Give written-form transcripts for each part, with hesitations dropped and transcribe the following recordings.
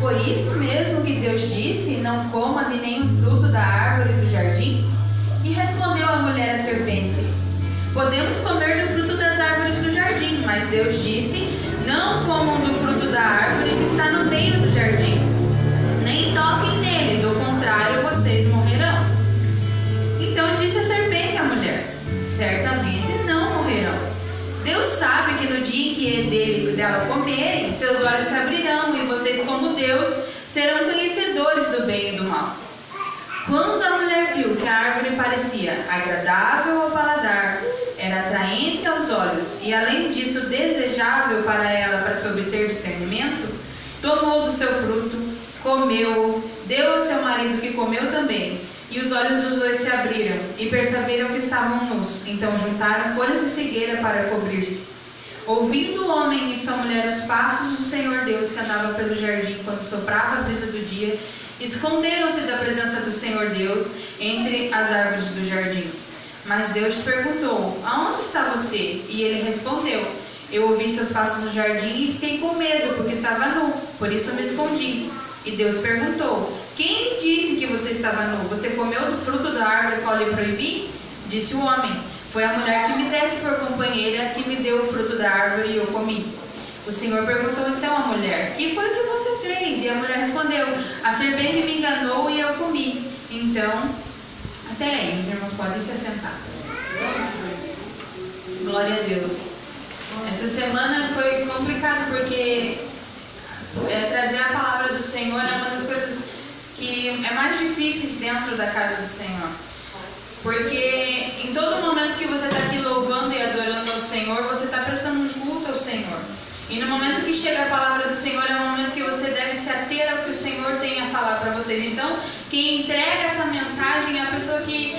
foi isso mesmo que Deus disse: não coma de nenhum fruto da árvore do jardim? E respondeu a mulher à serpente: podemos comer do fruto das árvores do jardim, mas Deus disse: não comam do fruto da árvore que está no meio do jardim, nem toquem nele, do contrário vocês morrerão. Então disse a serpente à mulher: certamente não morrerão. Deus sabe que no dia em que dela comerem, seus olhos se abrirão e vocês, como Deus, serão conhecedores do bem e do mal. Quando a mulher viu que a árvore parecia agradável ao paladar, era atraente aos olhos e, além disso, desejável para ela para se obter discernimento, tomou do seu fruto, comeu, deu ao seu marido que comeu também, e os olhos dos dois se abriram e perceberam que estavam nus. Então juntaram folhas de figueira para cobrir-se. Ouvindo o homem e sua mulher os passos do Senhor Deus que andava pelo jardim quando soprava a brisa do dia, esconderam-se da presença do Senhor Deus entre as árvores do jardim. Mas Deus perguntou: aonde está você? E ele respondeu: eu ouvi seus passos no jardim e fiquei com medo, porque estava nu, por isso me escondi. E Deus perguntou: quem lhe disse que você estava nu? Você comeu do fruto da árvore qual lhe proibi? Disse o homem: foi a mulher que me desse por companheira que me deu o fruto da árvore e eu comi. O Senhor perguntou então à mulher: que foi o que você fez? E a mulher respondeu: a serpente me enganou e eu comi. Então, até aí, os irmãos podem se assentar. Glória a Deus. Essa semana foi complicado porque trazer a palavra do Senhor é uma das coisas que é mais difíceis dentro da casa do Senhor. Porque em todo momento que você está aqui louvando e adorando ao Senhor, você está prestando um culto ao Senhor. E no momento que chega a palavra do Senhor, é o momento que você deve se ater ao que o Senhor tem a falar para vocês. Então, quem entrega essa mensagem é a pessoa que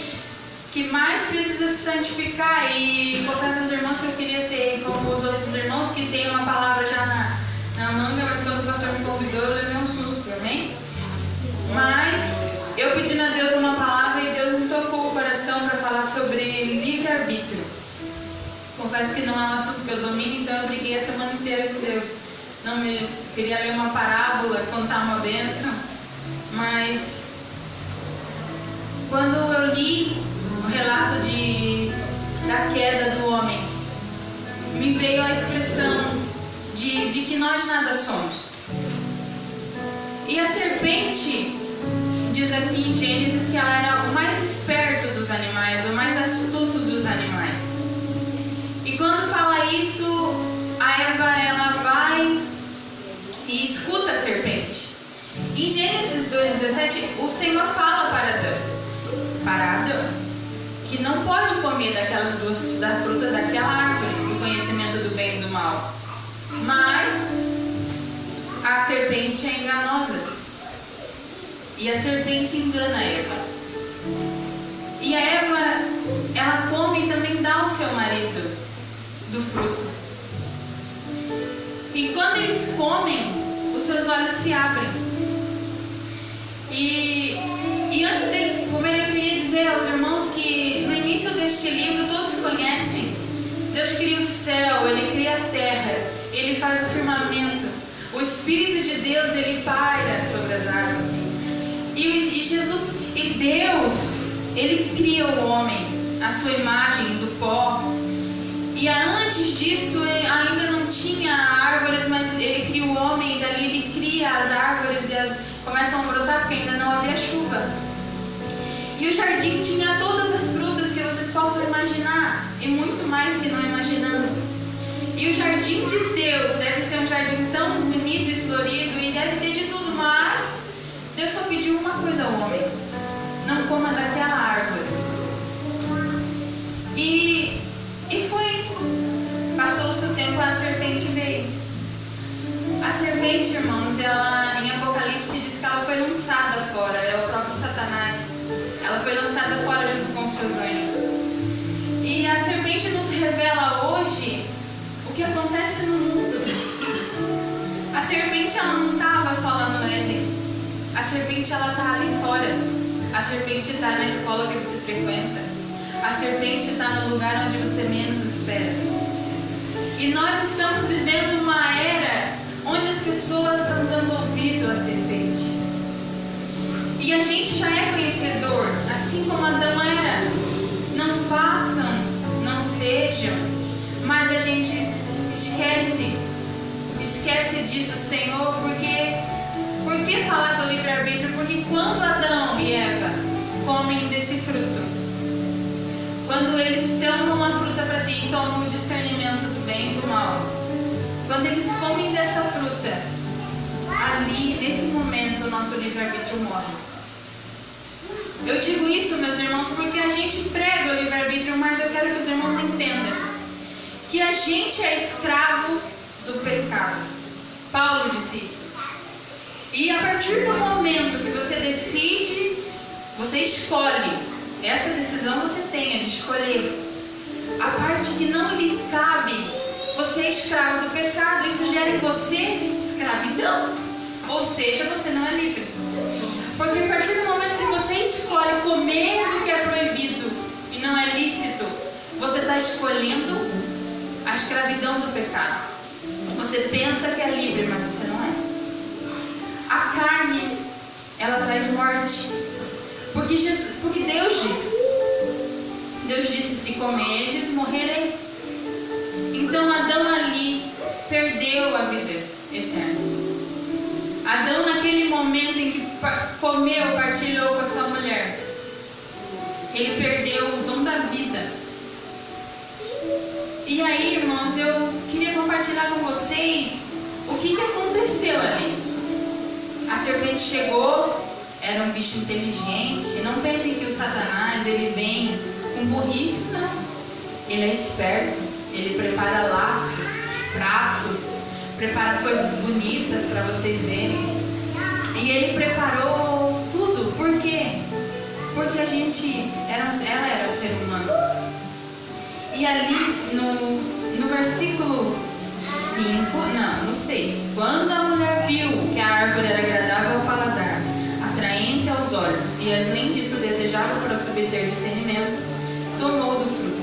mais precisa se santificar. E confesso aos irmãos que eu queria ser como os outros irmãos que têm uma palavra já na manga, mas quando o pastor me convidou, eu levei um susto, amém? Mas eu pedi a Deus uma palavra e Deus me tocou o coração para falar sobre livre-arbítrio. Confesso que não é um assunto que eu domino, então eu briguei a semana inteira com Deus. Queria ler uma parábola, contar uma bênção, mas quando eu li o relato da queda do homem, me veio a expressão de que nós nada somos. E a serpente diz aqui em Gênesis que ela era o mais esperto dos animais, o mais astuto dos animais. E quando fala isso, a Eva ela vai e escuta a serpente. Em Gênesis 2,17, o Senhor fala para Adão, que não pode comer da fruta daquela árvore, do conhecimento do bem e do mal. Mas a serpente é enganosa. E a serpente engana a Eva. E a Eva, ela come e também dá ao seu marido do fruto. E quando eles comem, os seus olhos se abrem. E antes deles comerem, eu queria dizer aos irmãos que no início deste livro todos conhecem. Deus cria o céu, Ele cria a terra, Ele faz o firmamento. O Espírito de Deus, Ele paira sobre as águas. E Deus, Ele cria o homem, a sua imagem do pó. E antes disso, ainda não tinha árvores, mas Ele cria o homem e dali Ele cria as árvores e começam a brotar porque ainda não havia chuva. E o jardim tinha todas as frutas que vocês possam imaginar e muito mais que não imaginamos. E o jardim de Deus deve ser um jardim tão bonito e florido e deve ter de tudo, mas Deus só pediu uma coisa ao homem: não coma daquela árvore. E foi. Passou-se o tempo, a serpente veio. A serpente, irmãos, ela em Apocalipse diz que ela foi lançada fora, é o próprio Satanás. Ela foi lançada fora junto com os seus anjos. E a serpente nos revela hoje o que acontece no mundo. A serpente, ela não estava só lá no Éden. A serpente, ela está ali fora. A serpente está na escola que você frequenta. A serpente está no lugar onde você menos espera. E nós estamos vivendo uma era onde as pessoas estão dando ouvido à serpente. E a gente já é conhecedor, assim como Adão era. Não façam, não sejam, mas a gente esquece disso, Senhor, por que falar do livre-arbítrio? Porque quando Adão e Eva comem desse fruto, quando eles tomam uma fruta para si e tomam o discernimento do bem e do mal, quando eles comem dessa fruta, ali, nesse momento, o nosso livre-arbítrio morre. Eu digo isso, meus irmãos, porque a gente prega o livre-arbítrio, mas eu quero que os irmãos entendam que a gente é escravo do pecado. Paulo disse isso. E a partir do momento que você decide, você escolhe, essa decisão você tem, é de escolher a parte que não lhe cabe, você é escravo do pecado. Isso gera em você escravidão, ou seja, você não é livre. Porque a partir do momento que você escolhe comer do que é proibido e não é lícito, você está escolhendo a escravidão do pecado. Você pensa que é livre, mas você não é. A carne, ela traz morte. Porque Deus disse, se comerdes, morrereis. Então Adão ali perdeu a vida eterna. Adão, naquele momento em que comeu, partilhou com a sua mulher, ele perdeu o dom da vida. E aí, irmãos, eu queria compartilhar com vocês o que aconteceu ali. A serpente chegou, era um bicho inteligente. Não pensem que o Satanás, ele vem com burrice, não. Ele é esperto, ele prepara laços, pratos, prepara coisas bonitas para vocês verem. E ele preparou tudo. Por quê? Porque ela era o ser humano. E ali no versículo 6, quando a mulher viu que a árvore era agradável ao paladar, atraente aos olhos, e além disso desejável para se obter discernimento, tomou do fruto.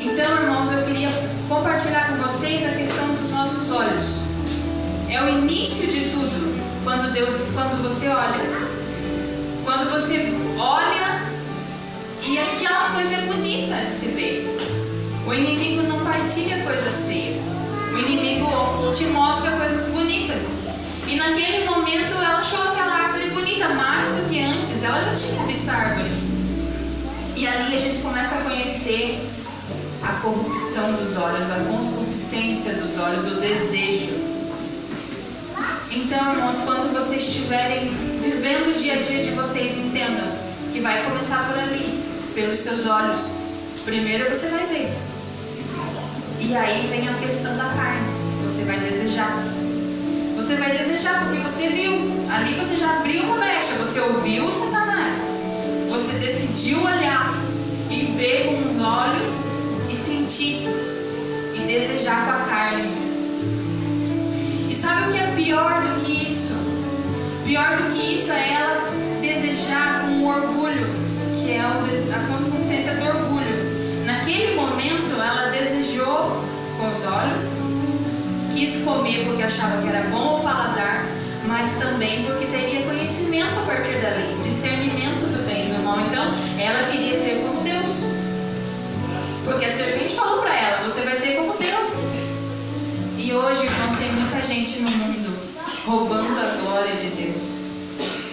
Então, irmãos, eu queria compartilhar com vocês a questão dos nossos olhos. É o início de tudo. Quando você olha. Quando você olha e aquela coisa é bonita de se ver. O inimigo não partilha coisas feias. O inimigo te mostra coisas bonitas. E naquele momento ela achou aquela árvore bonita, mais do que antes. Ela já tinha visto a árvore. E ali a gente começa a conhecer a corrupção dos olhos, a concupiscência dos olhos, o desejo. Então, irmãos, quando vocês estiverem vivendo o dia a dia de vocês, entendam que vai começar por ali, pelos seus olhos. Primeiro você vai ver. E aí vem a questão da carne. Você vai desejar. Você vai desejar porque você viu. Ali você já abriu uma brecha. Você ouviu o Satanás. Você decidiu olhar e ver com os olhos e sentir e desejar com a carne. E sabe o que é pior do que isso? Pior do que isso é ela desejar com o orgulho, que é a consciência do orgulho. Naquele momento ela desejou com os olhos, quis comer porque achava que era bom ao paladar, mas também porque teria conhecimento a partir dali, discernimento do bem e do mal. Então ela queria ser como Deus, porque a serpente falou para ela: você vai ser como Deus. E hoje, irmãos, tem muita gente no mundo roubando a glória de Deus.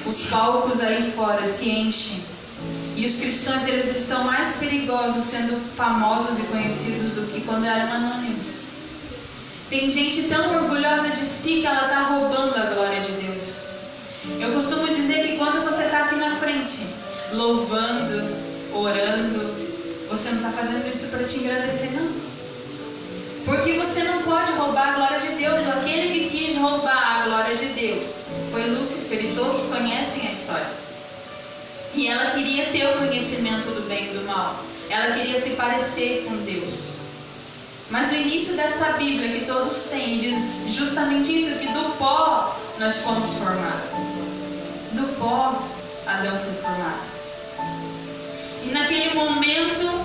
Os palcos aí fora se enchem. E os cristãos, eles estão mais perigosos sendo famosos e conhecidos do que quando eram anônimos. Tem gente tão orgulhosa de si que ela está roubando a glória de Deus. Eu costumo dizer que quando você está aqui na frente, louvando, orando, você não está fazendo isso para te agradecer, não. Porque você não pode roubar a glória de Deus. Aquele que quis roubar a glória de Deus foi Lúcifer, e todos conhecem a história. E ela queria ter o conhecimento do bem e do mal. Ela queria se parecer com Deus. Mas o início desta Bíblia que todos têm diz justamente isso, que do pó nós fomos formados. Do pó Adão foi formado. E naquele momento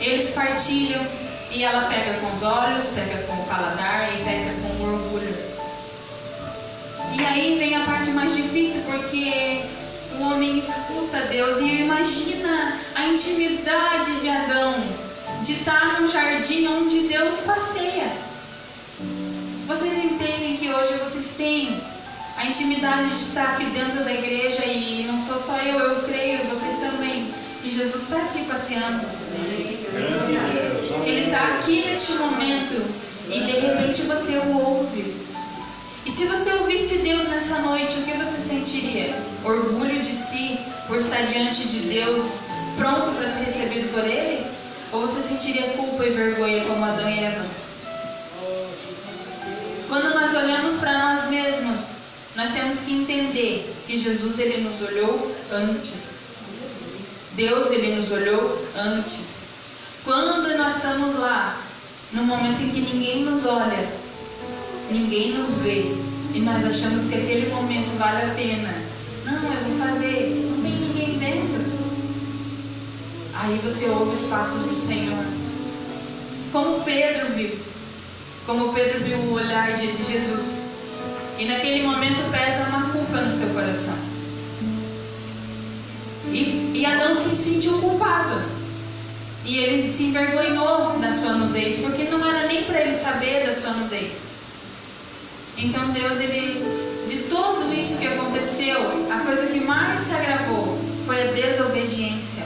eles partilham E ela peca com os olhos, peca com o paladar e peca com o orgulho. E aí vem a parte mais difícil, porque o homem escuta Deus e imagina a intimidade de Adão, de estar num jardim onde Deus passeia. Vocês entendem que hoje vocês têm a intimidade de estar aqui dentro da igreja, e não sou só eu creio, vocês também, que Jesus está aqui passeando. Ele está aqui neste momento e de repente você o ouve. E se você ouvisse Deus nessa noite, o que você sentiria? Orgulho de si por estar diante de Deus, pronto para ser recebido por Ele? Ou você sentiria culpa e vergonha como Adão e Eva? Quando nós olhamos para nós mesmos, nós temos que entender que Jesus, Ele nos olhou antes. Deus, Ele nos olhou antes. Quando nós estamos lá, no momento em que ninguém nos olha, ninguém nos vê, e nós achamos que aquele momento vale a pena. Não, eu vou fazer, não tem ninguém dentro. Aí você ouve os passos do Senhor. Como Pedro viu o olhar de Jesus. E naquele momento pesa uma culpa no seu coração. E Adão se sentiu culpado. E ele se envergonhou da sua nudez, porque não era nem para ele saber da sua nudez. Então Deus, de tudo isso que aconteceu, a coisa que mais se agravou foi a desobediência.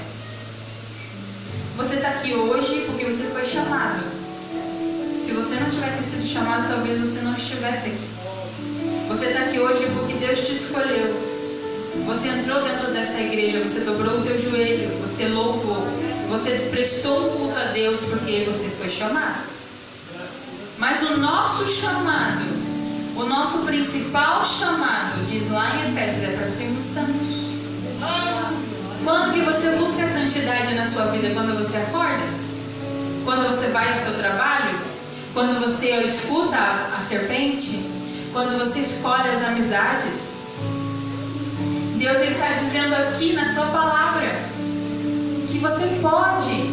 Você está aqui hoje porque você foi chamado. Se você não tivesse sido chamado, talvez você não estivesse aqui. Você está aqui hoje porque Deus te escolheu. Você entrou dentro desta igreja, você dobrou o teu joelho, você louvou, você prestou um culto a Deus porque você foi chamado. Mas o nosso chamado, o nosso principal chamado, diz lá em Efésios, é para sermos santos. Quando que você busca a santidade na sua vida? Quando você acorda? Quando você vai ao seu trabalho? Quando você escuta a serpente? Quando você escolhe as amizades? Deus está dizendo aqui na sua palavra que você pode,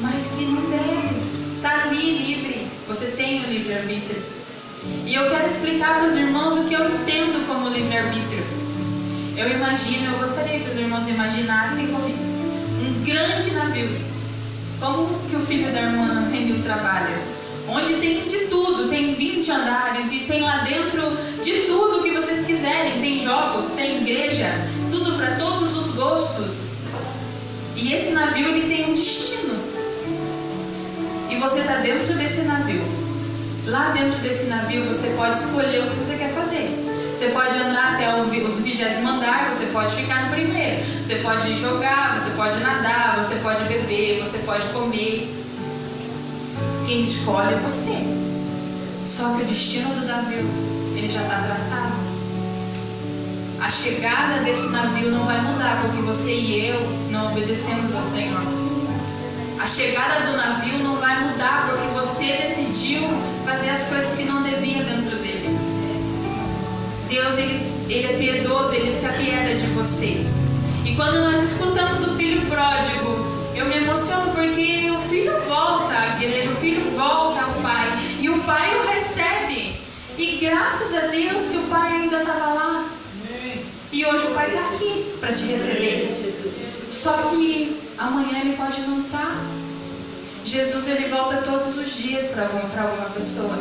mas que não deve. Está ali livre. Você tem o livre-arbítrio. E eu quero explicar para os irmãos o que eu entendo como livre-arbítrio. Eu gostaria que os irmãos imaginassem comigo um grande navio, como que o filho da irmã Renil trabalha, onde tem de tudo, tem 20 andares e tem lá dentro de tudo que vocês quiserem, tem jogos, tem igreja, tudo para todos os gostos. E esse navio, ele tem um destino. E você está dentro desse navio. Lá dentro desse navio você pode escolher o que você quer fazer. Você pode andar até o 20º andar, você pode ficar no primeiro. Você pode jogar, você pode nadar, você pode beber, você pode comer. Quem escolhe é você. Só que o destino do navio, ele já está traçado. A chegada desse navio não vai mudar porque você e eu não obedecemos ao Senhor. A chegada do navio não vai mudar porque você decidiu fazer as coisas que não devia dentro dele. Deus, ele é piedoso, ele se apieda de você. E quando nós escutamos o filho pródigo, eu me emociono porque o filho volta à igreja, o filho volta ao pai, e o pai o recebe. E graças a Deus que o pai ainda estava lá. E hoje o pai está aqui para te receber. Só que amanhã ele pode não estar. Jesus, ele volta todos os dias para alguma pessoa.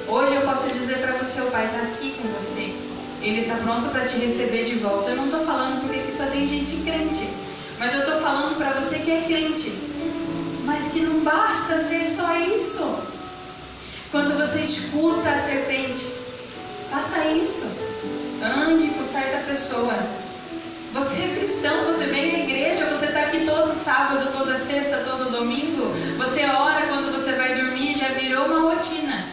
Hoje eu posso dizer para você, o pai está aqui com você. Ele está pronto para te receber de volta. Eu não estou falando porque aqui só tem gente crente. Mas eu estou falando para você que é crente. Mas que não basta ser só isso. Quando você escuta a serpente, faça isso. Ande com certa pessoa. Você é cristão, você vem na igreja, você está aqui todo sábado, toda sexta, todo domingo. Você ora quando você vai dormir, já virou uma rotina.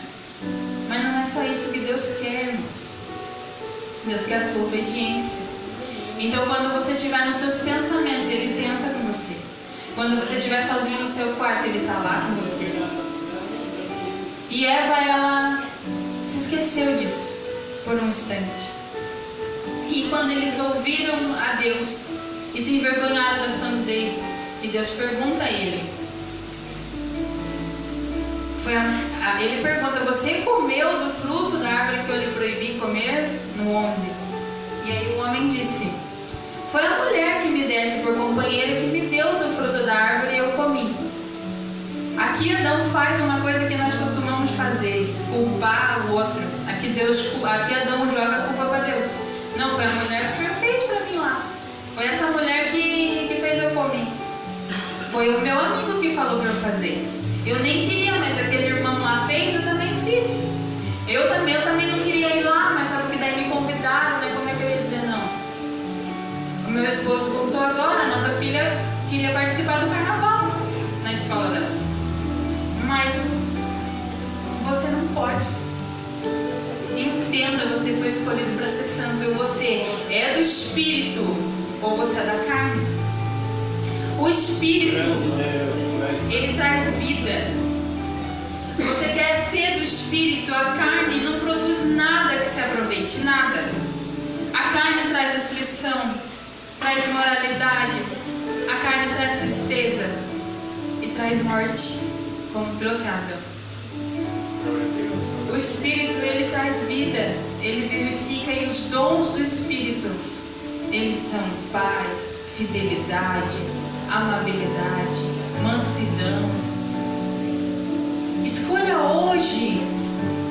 Mas não é só isso que Deus quer, irmãos. Deus quer a sua obediência. Então quando você estiver nos seus pensamentos, Ele pensa com você. Quando você estiver sozinho no seu quarto, Ele está lá com você. E Eva, ela se esqueceu disso por um instante. E quando eles ouviram a Deus e se envergonharam da sua nudez, e Deus pergunta a ele: Ele pergunta: você comeu do fruto da árvore que eu lhe proibi comer? No 11. E aí o homem disse: foi a mulher que me desse por companheira que me deu do fruto da árvore e eu comi. Aqui Adão faz uma coisa que nós costumamos fazer: culpar o outro. Aqui Adão joga a culpa para Deus. Não, foi a mulher que o Senhor fez para mim lá. Foi essa mulher que fez eu comer. Foi o meu amigo que falou para eu fazer. Eu nem queria, mas aquele irmão lá fez, eu também fiz. Eu também não queria ir lá, mas só porque daí me convidaram, né? Como é que eu ia dizer não? O meu esposo contou agora, a nossa filha queria participar do carnaval na escola dela. Mas você não pode. Entenda, você foi escolhido para ser santo. Ou você é do Espírito, ou você é da carne. O Espírito, ele traz vida. Você quer ser do Espírito, a carne não produz nada que se aproveite, nada. A carne traz destruição, traz imoralidade, a carne traz tristeza e traz morte, como trouxe Adão. O Espírito, ele traz vida, ele vivifica, e os dons do Espírito, eles são paz, fidelidade, amabilidade, mansidão. Escolha hoje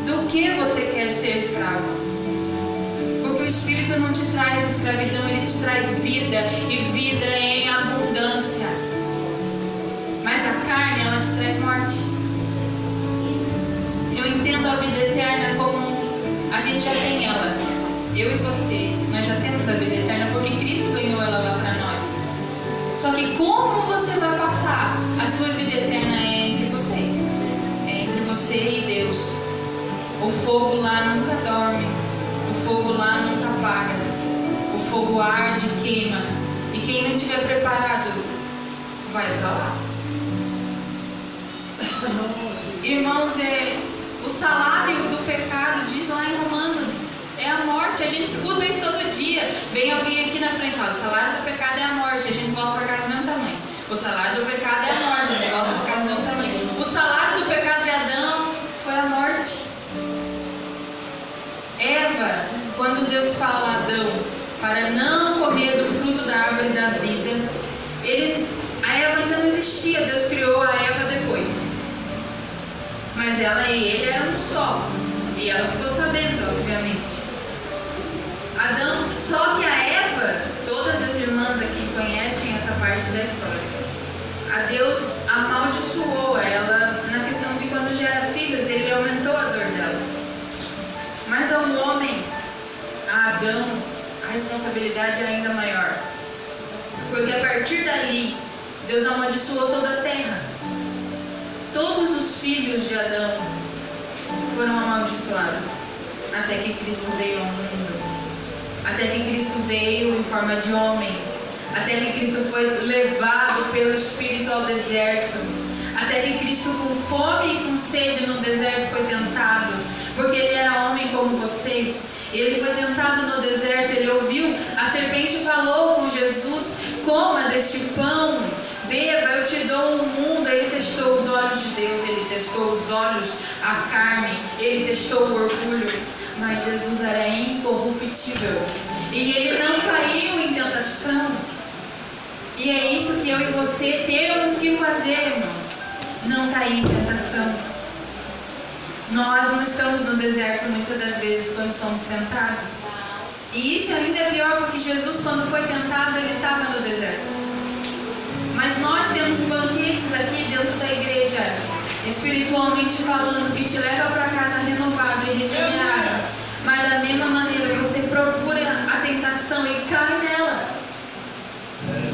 do que você quer ser escravo. Porque o Espírito não te traz escravidão, ele te traz vida, e vida em abundância. Mas a carne, ela te traz morte. Eu entendo a vida eterna como a gente já tem ela. Eu e você, nós já temos a vida eterna porque Cristo ganhou ela lá para nós. Só que como você vai passar a sua vida eterna é entre vocês. É entre você e Deus. O fogo lá nunca dorme. O fogo lá nunca apaga. O fogo arde e queima. E quem não estiver preparado vai para lá. Irmãos, o salário do pecado, diz lá em Romanos, é a morte. A gente escuta isso todo dia. Vem alguém aqui na frente e fala: o salário do pecado é a morte. A gente volta para casa do mesmo tamanho. O salário do pecado é a morte. A gente volta para casa do mesmo tamanho. O salário do pecado de Adão foi a morte. Eva, quando Deus fala a Adão para não comer do fruto da árvore da vida, a Eva ainda não existia. Deus criou a Eva depois. Mas ela e ele eram um só. E ela ficou sabendo, obviamente. Adão, só que a Eva, todas as irmãs aqui conhecem essa parte da história. A Deus amaldiçoou ela na questão de quando gera filhos, ele aumentou a dor dela. Mas ao homem, a Adão, a responsabilidade é ainda maior. Porque a partir dali, Deus amaldiçoou toda a terra. Todos os filhos de Adão foram amaldiçoados, até que Cristo veio ao mundo, até que Cristo veio em forma de homem, até que Cristo foi levado pelo Espírito ao deserto, até que Cristo, com fome e com sede no deserto, foi tentado, porque ele era homem como vocês. Ele foi tentado no deserto, ele ouviu, a serpente falou com Jesus: coma deste pão, beba, eu te dou um mundo. Ele testou os olhos de Deus, ele testou os olhos, a carne, ele testou o orgulho, mas Jesus era incorruptível e ele não caiu em tentação. E é isso que eu e você temos que fazer, irmãos: não cair em tentação. Nós não estamos no deserto muitas das vezes quando somos tentados, e isso ainda é pior, porque Jesus, quando foi tentado, ele estava no deserto. Mas nós temos banquetes aqui dentro da igreja, espiritualmente falando, que te leva para casa renovado e regenerado. Mas da mesma maneira, você procura a tentação e cai nela.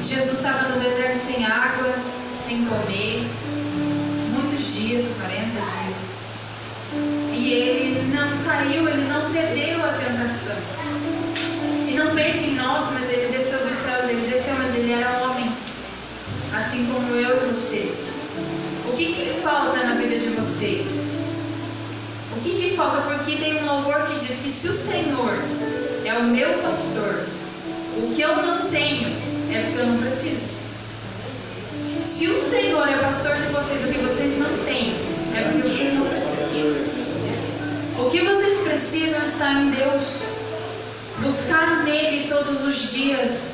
Jesus estava no deserto sem água, sem comer, muitos dias, 40 dias. E ele não caiu, ele não cedeu à tentação. E não pense em nossa, mas ele desceu dos céus, ele desceu, mas ele era homem, assim como eu e você. O que falta na vida de vocês? O que falta? Porque tem um louvor que diz que se o Senhor é o meu pastor, o que eu não tenho é porque eu não preciso. Se o Senhor é pastor de vocês, o que vocês não têm é porque vocês não precisam. O que vocês precisam está em Deus. Buscar nele todos os dias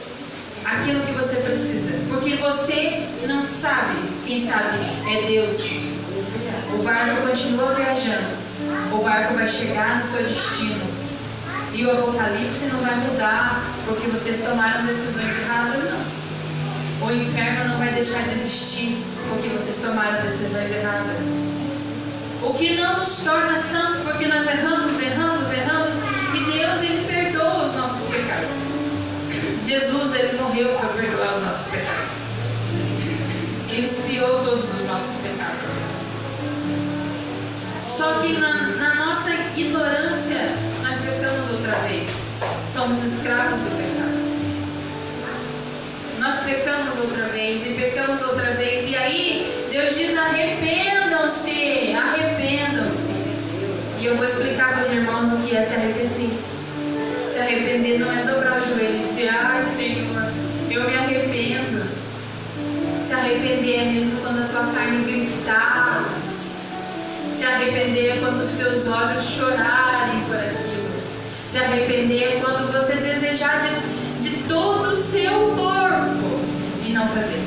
aquilo que você precisa. Porque você não sabe, quem sabe é Deus. O barco continua viajando. O barco vai chegar no seu destino. E o Apocalipse não vai mudar porque vocês tomaram decisões erradas, não. O inferno não vai deixar de existir porque vocês tomaram decisões erradas. O que não nos torna santos porque nós erramos. E Deus, Ele perdoa os nossos pecados. Jesus, Ele morreu para perdoar os nossos pecados. Ele expiou todos os nossos pecados. Só que na nossa ignorância, nós pecamos outra vez. Somos escravos do pecado. Nós pecamos outra vez e pecamos outra vez. E aí, Deus diz: arrependam-se, arrependam-se. E eu vou explicar para os irmãos o que é se arrepender. Se arrepender não é dobrar o joelho e dizer: ai, Senhor, eu me arrependo. Se arrepender é mesmo quando a tua carne gritar. Se arrepender é quando os teus olhos chorarem por aquilo. Se arrepender é quando você desejar de todo o seu corpo e não fazer.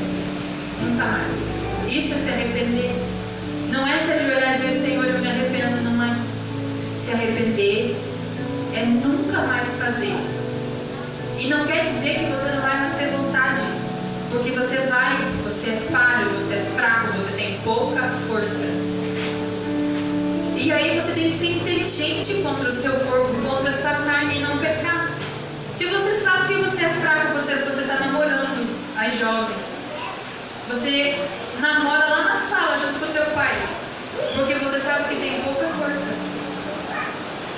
Nunca mais. Isso é se arrepender. Não é se ajoelhar e dizer: Senhor, eu me arrependo. Não é. Se arrepender é nunca mais fazer. E não quer dizer que você não vai mais ter vontade. Porque você é falho, você é fraco, você tem pouca força. E aí você tem que ser inteligente contra o seu corpo, contra a sua carne e não pecar. Se você sabe que você é fraco, você está namorando as jovens. Você namora lá na sala junto com o teu pai, porque você sabe que tem pouca força.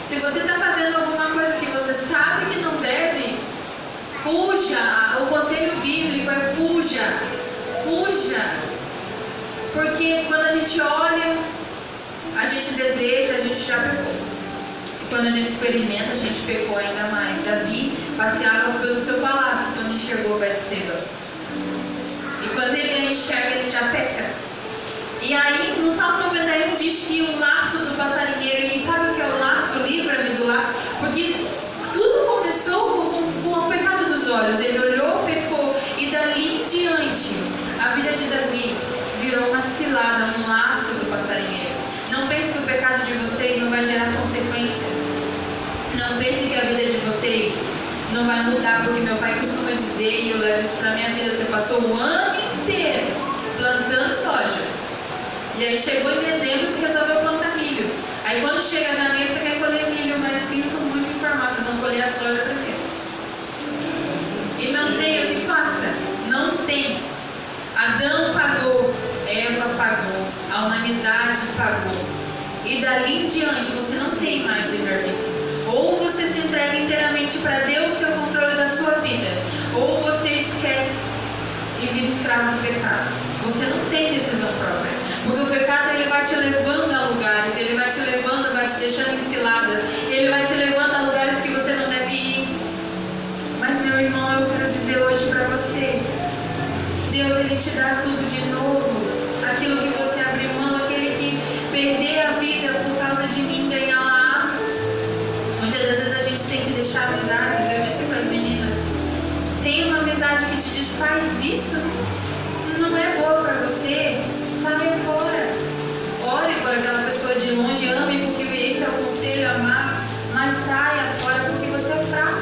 Se você está fazendo alguma coisa que você sabe que não deve, fuja. O conselho bíblico é fuja. Fuja. Porque quando a gente olha, a gente deseja, a gente já pecou. E quando a gente experimenta, a gente pecou ainda mais. Davi passeava pelo seu palácio quando enxergou Betseba. E quando ele a enxerga, ele já peca. E aí, no Salmo 91 diz que o laço do passarinheiro, e sabe o que é o laço? Livra-me do laço. Porque tudo começou com o pecado dos olhos. Ele olhou, pecou. E dali em diante, a vida de Davi virou uma cilada, um laço do passarinheiro. Não pense que o pecado de vocês não vai gerar consequência. Não pense que a vida de vocês não vai mudar, porque meu pai costuma dizer, e eu levo isso para minha vida: você passou o ano inteiro plantando soja. E aí chegou em dezembro, você resolveu plantar milho. Aí quando chega janeiro, você quer colher milho, mas sinto muito informar, vocês vão colher a soja primeiro. E não tem o que faça. Não tem. Adão pagou, Eva pagou, a humanidade pagou. E dali em diante você não tem mais livre-arbítrio. Ou você se entrega inteiramente para Deus ter o controle da sua vida, ou você esquece e vira escravo do pecado. Você não tem decisão própria. Porque o pecado, ele vai te levando a lugares, ele vai te levando, vai te deixando em ciladas, ele vai te levando a lugares que você não deve ir. Mas, meu irmão, eu quero dizer hoje para você: Deus, Ele te dá tudo de novo. Aquilo que você abriu mão, aquele que perder a vida por causa de mim, ganhar lá. Muitas das vezes a gente tem que deixar amizades. Eu disse para as meninas: tem uma amizade que te diz, faz isso, não é boa para você, saia fora. Ore por aquela pessoa de longe, ame, porque esse é o conselho, amar, mas saia fora porque você é fraco.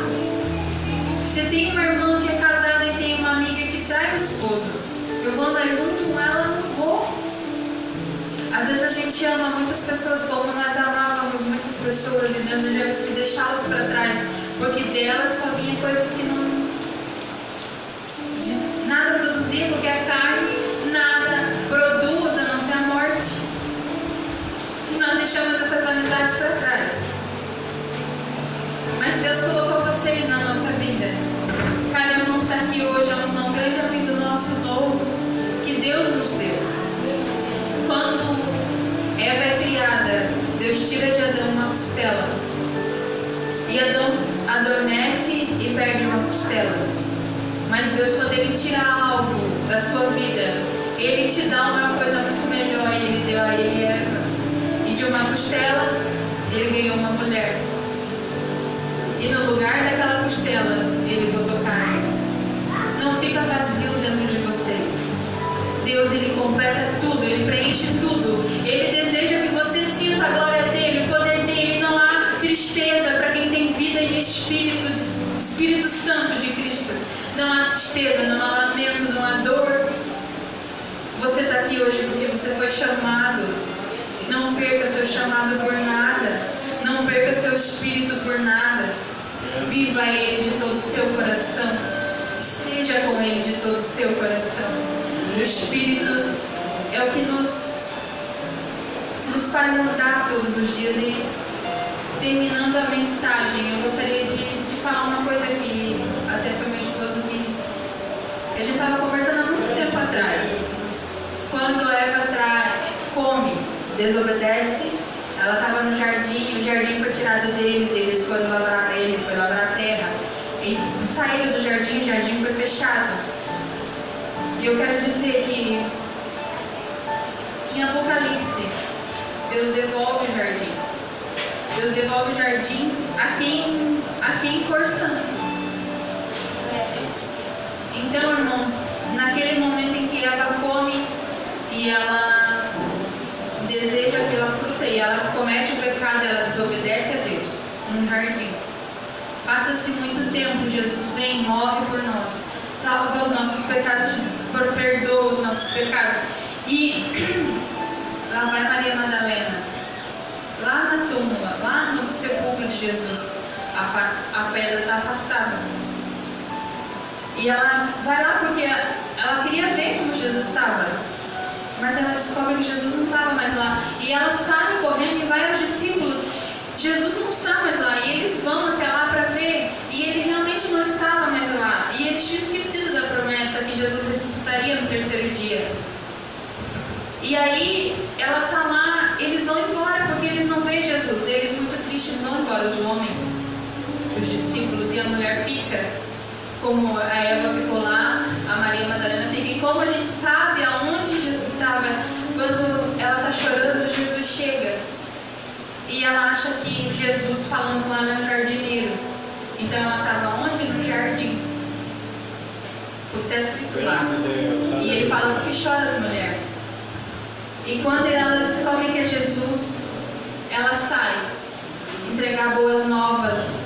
Você tem uma irmã que é casada e tem uma amiga que trai o esposo. Eu vou andar junto com ela? Não vou. Às vezes a gente ama muitas pessoas como nós amávamos muitas pessoas, e nós devemos que deixá-las para trás, porque delas só vinha coisas que não nada produzia, porque a carne nada produz a não ser a morte. E nós deixamos essas amizades para trás. Mas Deus colocou vocês na nossa vida. Cada irmão que está aqui hoje é um grande amigo nosso novo que Deus nos deu. Quando Eva é criada, Deus tira de Adão uma costela. E Adão adormece e perde uma costela. Mas Deus, quando Ele tira algo da sua vida, Ele te dá uma coisa muito melhor, e Ele deu a ele Eva. E de uma costela, ele ganhou uma mulher. E no lugar daquela costela, ele botou carne. Não fica vazio dentro de vocês. Deus, ele completa tudo, ele preenche tudo. Ele deseja que você sinta a glória dele, o poder dele. Não há tristeza para quem tem vida em Espírito Santo de Cristo. Não há tristeza, não há lamento, não há dor. Você está aqui hoje porque você foi chamado. Não perca seu chamado por nada. Não perca seu espírito por nada. Viva ele de todo o seu coração. Esteja com ele de todo o seu coração. O Espírito é o que nos faz andar todos os dias. E terminando a mensagem, eu gostaria de falar uma coisa que até foi meu esposo que a gente estava conversando há muito tempo atrás. Quando Eva come, desobedece, ela estava no jardim, o jardim foi tirado deles, ele foi lavrar a terra, e saíram do jardim, o jardim foi fechado. E eu quero dizer que em Apocalipse, Deus devolve o jardim. Deus devolve o jardim a quem for santo. Então, irmãos, naquele momento em que Eva come e ela deseja aquela fruta e ela comete o pecado, ela desobedece a Deus num jardim. Passa-se muito tempo, Jesus vem, morre por nós, salva os nossos pecados, perdoa os nossos pecados. E lá vai Maria Madalena, lá na túmula, lá no sepulcro de Jesus, a pedra está afastada. E ela vai lá porque ela queria ver como Jesus estava, mas ela descobre que Jesus não estava mais lá. E ela sai correndo e vai aos discípulos. Jesus não está mais lá. E eles vão até lá para ver. E ele realmente não estava mais lá. E eles tinham esquecido da promessa que Jesus ressuscitaria no terceiro dia. E aí ela está lá, eles vão embora porque eles não veem Jesus. Eles muito tristes vão embora, os homens, os discípulos, e a mulher fica. Como a Eva ficou lá, a Maria Madalena fica. E como a gente sabe aonde Jesus estava, quando ela está chorando, Jesus chega. E ela acha que Jesus falando com ela é um jardineiro. Então ela estava onde? No jardim. Porque está escrito lá. E ele fala: por que choras, mulher? E quando ela descobre que é Jesus, ela sai entregar boas novas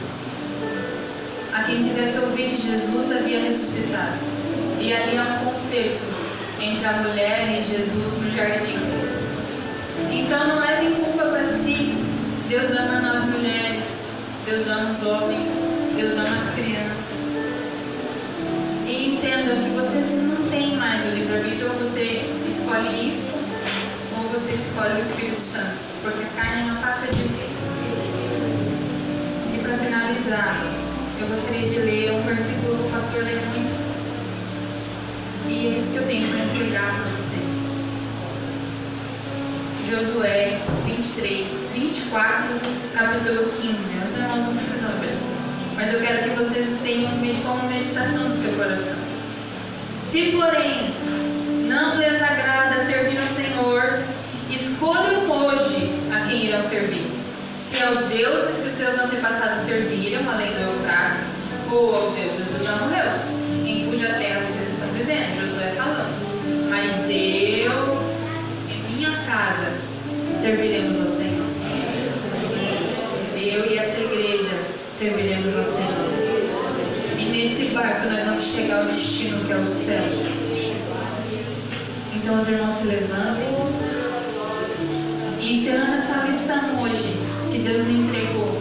a quem quisesse ouvir que Jesus havia ressuscitado. E ali é um concerto entre a mulher e Jesus no jardim. Então não levem culpa para si. Deus ama nós mulheres, Deus ama os homens, Deus ama as crianças. E entendam que vocês não têm mais o livre-arbítrio. Ou você escolhe isso, ou você escolhe o Espírito Santo, porque a carne não passa disso. E para finalizar, eu gostaria de ler um versículo que o pastor lê muito. E é isso que eu tenho para entregar para vocês. Josué 24, capítulo 15. Os irmãos não precisam ver. Mas eu quero que vocês tenham como meditação no seu coração. Se, porém, não lhes agrada servir ao Senhor, escolham hoje a quem irão servir. Se aos deuses que os seus antepassados serviram, além do Eufrates, ou aos deuses dos amorreus, em cuja terra vocês estão vivendo. Josué falando: mas eu, em minha casa, serviremos ao Senhor. Eu e essa igreja serviremos ao Senhor. E nesse barco nós vamos chegar ao destino, que é o céu. Então os irmãos se levantem. E encerrando essa lição hoje, que Deus me entregou,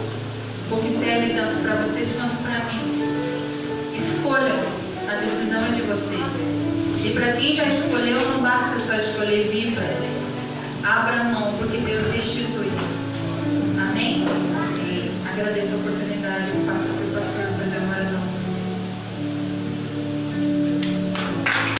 porque serve tanto para vocês quanto para mim. Escolham, a decisão é de vocês. E para quem já escolheu, não basta só escolher, viva. Abra mão, porque Deus restitui. Amém? Agradeço a oportunidade, faça